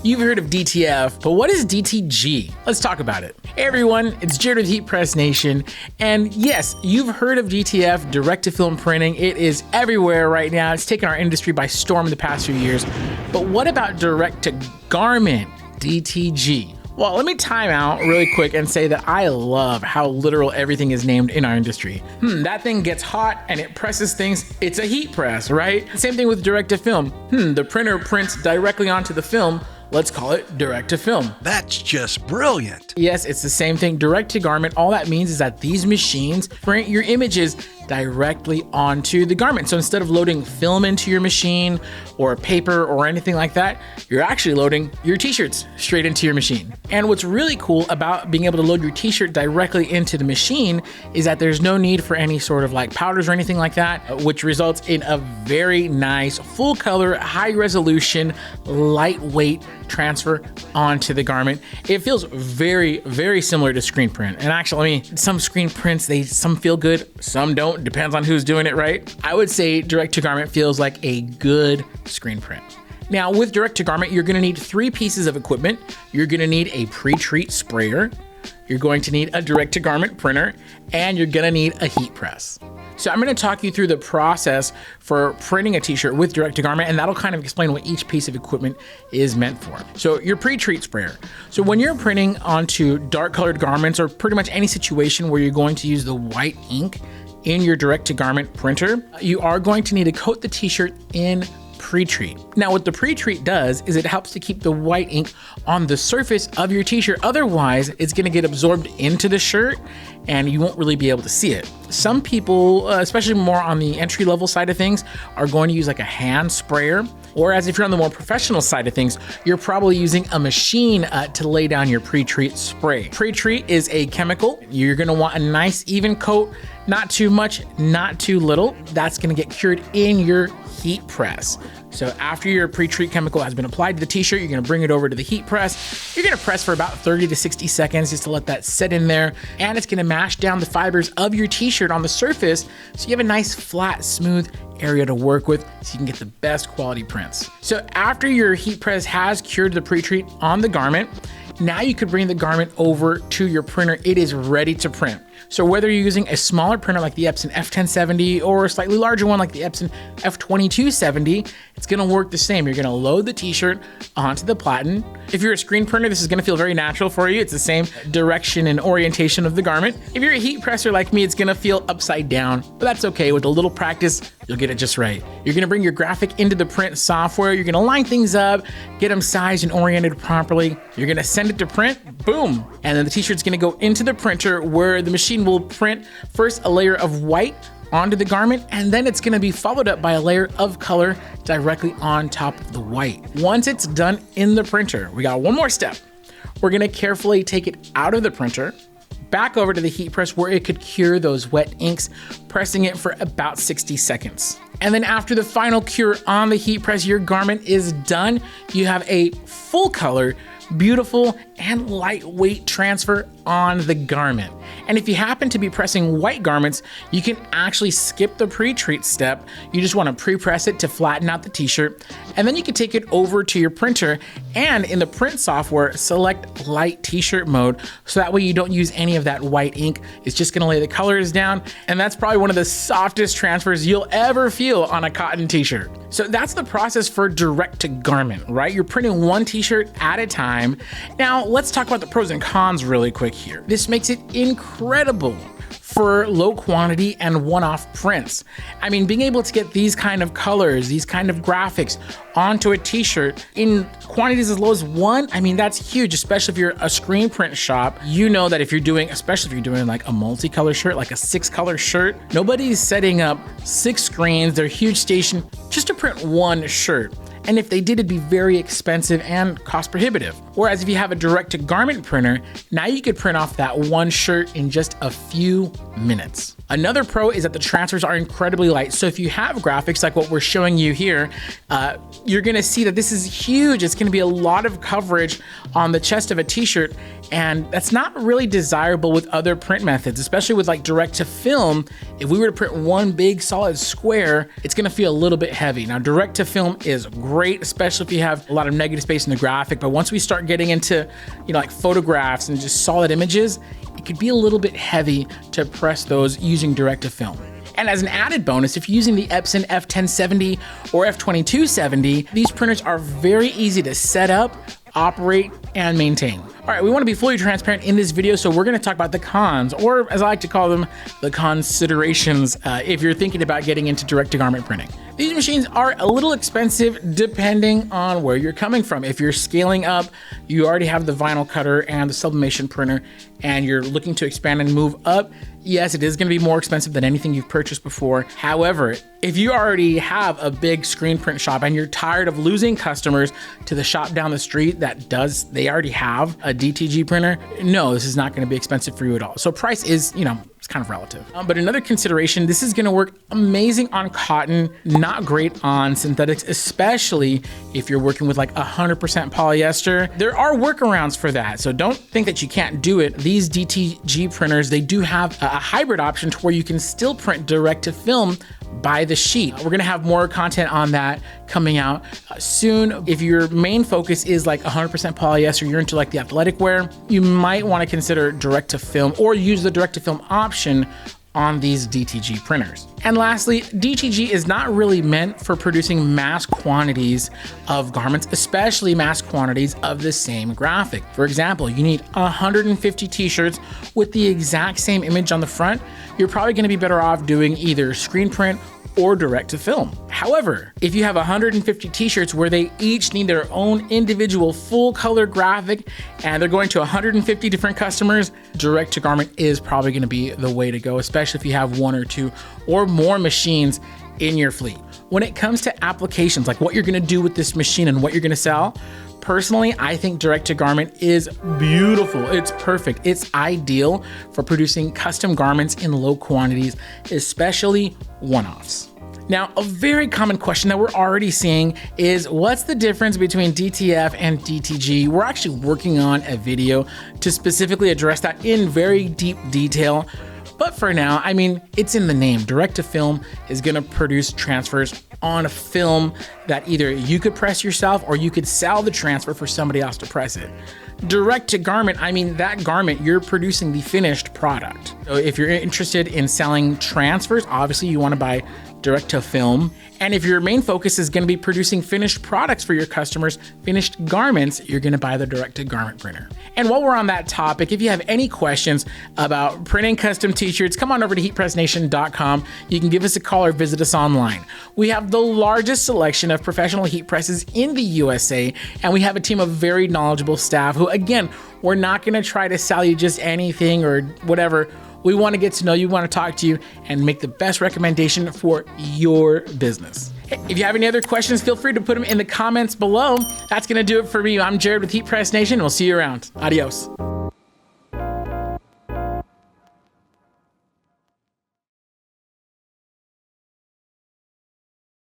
You've heard of DTF, but what is DTG? Let's talk about it. Hey everyone, it's Jared with Heat Press Nation. And yes, you've heard of DTF, direct-to-film printing. It is everywhere right now. It's taken our industry by storm in the past few years. But what about direct-to-garment, DTG? Well, let me time out really quick and say that I love how literal everything is named in our industry. That thing gets hot and it presses things. It's a heat press, right? Same thing with direct-to-film. The printer prints directly onto the film. Let's call it direct-to-film. That's just brilliant. Yes, it's the same thing. Direct-to-garment, all that means is that these machines print your images directly onto the garment. So instead of loading film into your machine or paper or anything like that, you're actually loading your t-shirts straight into your machine. And what's really cool about being able to load your t-shirt directly into the machine is that there's no need for any sort of like powders or anything like that, which results in a very nice, full color, high resolution, lightweight transfer onto the garment. It feels very, very similar to screen print. And actually, some screen prints, some feel good, some don't. Depends on who's doing it, right? I would say direct to garment feels like a good screen print. Now with direct to garment, you're gonna need 3 pieces of equipment. You're gonna need a pre-treat sprayer. You're going to need a direct to garment printer, and you're gonna need a heat press. So I'm gonna talk you through the process for printing a t-shirt with direct to garment, and that'll kind of explain what each piece of equipment is meant for. So your pre-treat sprayer. So when you're printing onto dark colored garments or pretty much any situation where you're going to use the white ink in your direct to garment printer, you are going to need to coat the t-shirt in pre-treat. Now what the pre-treat does is it helps to keep the white ink on the surface of your t-shirt. Otherwise, it's gonna get absorbed into the shirt and you won't really be able to see it. Some people, especially more on the entry level side of things, are going to use like a hand sprayer. Whereas if you're on the more professional side of things, you're probably using a machine to lay down your pre-treat spray. Pre-treat is a chemical. You're gonna want a nice even coat, not too much, not too little. That's gonna get cured in your heat press. So after your pre-treat chemical has been applied to the t-shirt, you're gonna bring it over to the heat press. You're gonna press for about 30 to 60 seconds just to let that sit in there. And it's gonna mash down the fibers of your t-shirt on the surface so you have a nice, flat, smooth area to work with so you can get the best quality prints. So after your heat press has cured the pre-treat on the garment, now you could bring the garment over to your printer. It is ready to print. So whether you're using a smaller printer like the Epson F1070 or a slightly larger one like the Epson F2270, it's gonna work the same. You're gonna load the t-shirt onto the platen. If you're a screen printer, this is gonna feel very natural for you. It's the same direction and orientation of the garment. If you're a heat presser like me, it's gonna feel upside down, but that's okay. With a little practice, you'll get it just right. You're gonna bring your graphic into the print software. You're gonna line things up, get them sized and oriented properly. You're gonna send it to print, boom. And then the t-shirt's gonna go into the printer where the machine will print first a layer of white onto the garment, and then it's gonna be followed up by a layer of color directly on top of the white. Once it's done in the printer, we got one more step. We're gonna carefully take it out of the printer, back over to the heat press where it could cure those wet inks, pressing it for about 60 seconds. And then after the final cure on the heat press, your garment is done. You have a full color, beautiful and lightweight transfer on the garment. And if you happen to be pressing white garments, you can actually skip the pre-treat step. You just want to pre-press it to flatten out the t-shirt, and then you can take it over to your printer, and in the print software, select light t-shirt mode, so that way you don't use any of that white ink. It's just gonna lay the colors down, and that's probably one of the softest transfers you'll ever feel on a cotton t-shirt. So that's the process for direct to garment, right? You're printing one t-shirt at a time. Now let's talk about the pros and cons really quick here. This makes it incredible for low quantity and one-off prints. I mean, being able to get these kind of colors, these kind of graphics onto a t-shirt in quantities as low as 1, I mean, that's huge, especially if you're a screen print shop. You know that if you're doing, especially if you're doing like a multicolor shirt, like a 6-color shirt, nobody's setting up 6 screens, their huge station, just to print one shirt. And if they did, it'd be very expensive and cost prohibitive. Whereas if you have a direct to garment printer, now you could print off that one shirt in just a few minutes. Another pro is that the transfers are incredibly light. So if you have graphics like what we're showing you here, you're gonna see that this is huge. It's gonna be a lot of coverage on the chest of a t-shirt, and that's not really desirable with other print methods, especially with like direct to film. If we were to print one big solid square, it's gonna feel a little bit heavy. Now direct to film is great great, especially if you have a lot of negative space in the graphic. But once we start getting into, like photographs and just solid images, it could be a little bit heavy to press those using direct-to-film. And as an added bonus, if you're using the Epson F1070 or F2270, these printers are very easy to set up, operate, and maintain. All right, we want to be fully transparent in this video, so we're going to talk about the cons, or as I like to call them, the considerations if you're thinking about getting into direct-to-garment printing. These machines are a little expensive depending on where you're coming from. If you're scaling up, you already have the vinyl cutter and the sublimation printer, and you're looking to expand and move up, yes, it is going to be more expensive than anything you've purchased before. However, if you already have a big screen print shop and you're tired of losing customers to the shop down the street they already have a DTG printer, no, this is not going to be expensive for you at all. So price is, it's kind of relative. But another consideration, this is going to work amazing on cotton, not great on synthetics, especially if you're working with like 100% polyester. There are workarounds for that, so don't think that you can't do it. These DTG printers, they do have a hybrid option to where you can still print direct to film by the sheet. We're gonna have more content on that coming out soon. If your main focus is like 100% polyester, you're into like the athletic wear, you might wanna consider direct to film or use the direct to film option on these DTG printers. And lastly, DTG is not really meant for producing mass quantities of garments, especially mass quantities of the same graphic. For example, you need 150 t-shirts with the exact same image on the front. You're probably gonna be better off doing either screen print or direct to film. However, if you have 150 t-shirts where they each need their own individual full color graphic and they're going to 150 different customers, direct to garment is probably gonna be the way to go, especially if you have one or two or more machines in your fleet. When it comes to applications, like what you're gonna do with this machine and what you're gonna sell, personally, I think direct to garment is beautiful. It's perfect. It's ideal for producing custom garments in low quantities, especially one-offs. Now, a very common question that we're already seeing is what's the difference between DTF and DTG? We're actually working on a video to specifically address that in very deep detail. But for now, it's in the name. Direct to film is gonna produce transfers on a film that either you could press yourself or you could sell the transfer for somebody else to press it. Direct to garment, that garment, you're producing the finished product. So if you're interested in selling transfers, obviously you wanna buy direct to film. And if your main focus is gonna be producing finished products for your customers, finished garments, you're gonna buy the direct to garment printer. And while we're on that topic, if you have any questions about printing custom t-shirts, come on over to heatpressnation.com. You can give us a call or visit us online. We have the largest selection of professional heat presses in the USA, and we have a team of very knowledgeable staff who, again, we're not gonna try to sell you just anything or whatever. We want to get to know you, want to talk to you, and make the best recommendation for your business. If you have any other questions, feel free to put them in the comments below. That's going to do it for me. I'm Jared with Heat Press Nation. We'll see you around. Adios.